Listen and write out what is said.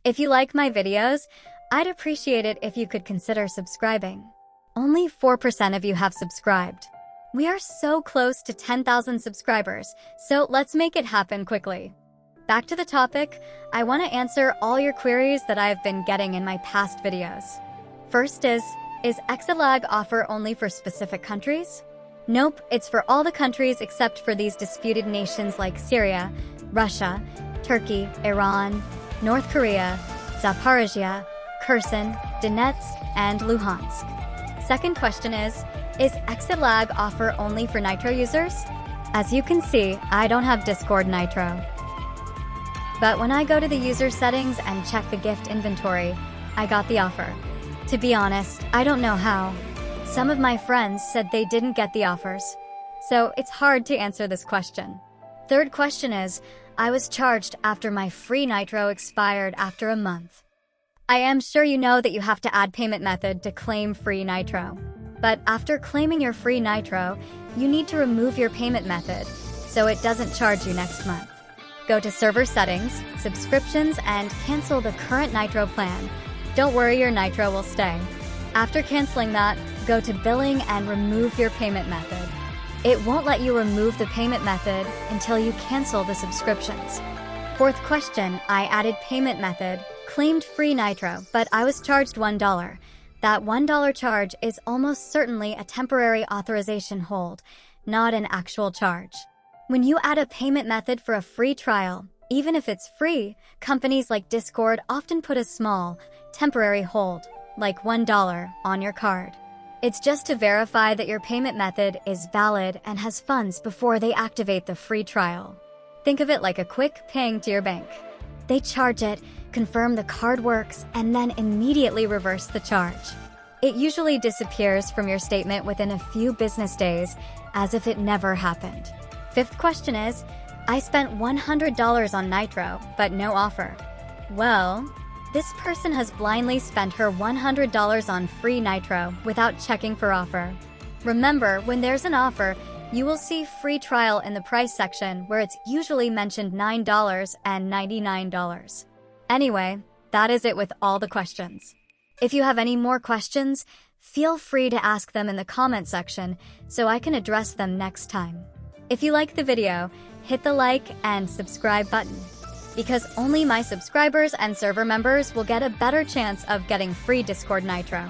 If you like my videos, I'd appreciate it if you could consider subscribing. Only 4% of you have subscribed. We are so close to 10,000 subscribers, so let's make it happen quickly. Back to the topic, I want to answer all your queries that I've been getting in my past videos. First is exit lag offer only for specific countries? Nope, it's for all the countries except for these disputed nations like Syria, Russia, Turkey, Iran, North Korea, Zaporizhia, Kherson, Donetsk, and Luhansk. Second question is exit lag offer only for Nitro users? As you can see, I don't have Discord Nitro. But when I go to the user settings and check the gift inventory, I got the offer. To be honest, I don't know how. Some of my friends said they didn't get the offers. So it's hard to answer this question. Third question is, I was charged after my free Nitro expired after a month. I am sure you know that you have to add payment method to claim free Nitro. But after claiming your free Nitro, you need to remove your payment method, so it doesn't charge you next month. Go to server settings, subscriptions, and cancel the current Nitro plan. Don't worry, your Nitro will stay. After canceling that, go to billing and remove your payment method. It won't let you remove the payment method until you cancel the subscriptions. Fourth question, I added payment method, claimed free Nitro, but I was charged $1. That $1 charge is almost certainly a temporary authorization hold, not an actual charge. When you add a payment method for a free trial, even if it's free, companies like Discord often put a small, temporary hold, like $1, on your card. It's just to verify that your payment method is valid and has funds before they activate the free trial. Think of it like a quick ping to your bank. They charge it, confirm the card works, and then immediately reverse the charge. It usually disappears from your statement within a few business days, as if it never happened. Fifth question is, I spent $100 on Nitro, but no offer. Well, this person has blindly spent her $100 on free Nitro without checking for offer. Remember, when there's an offer, you will see free trial in the price section where it's usually mentioned $9 and $99. Anyway, that is it with all the questions. If you have any more questions, feel free to ask them in the comment section so I can address them next time. If you like the video, hit the like and subscribe button, because only my subscribers and server members will get a better chance of getting free Discord Nitro.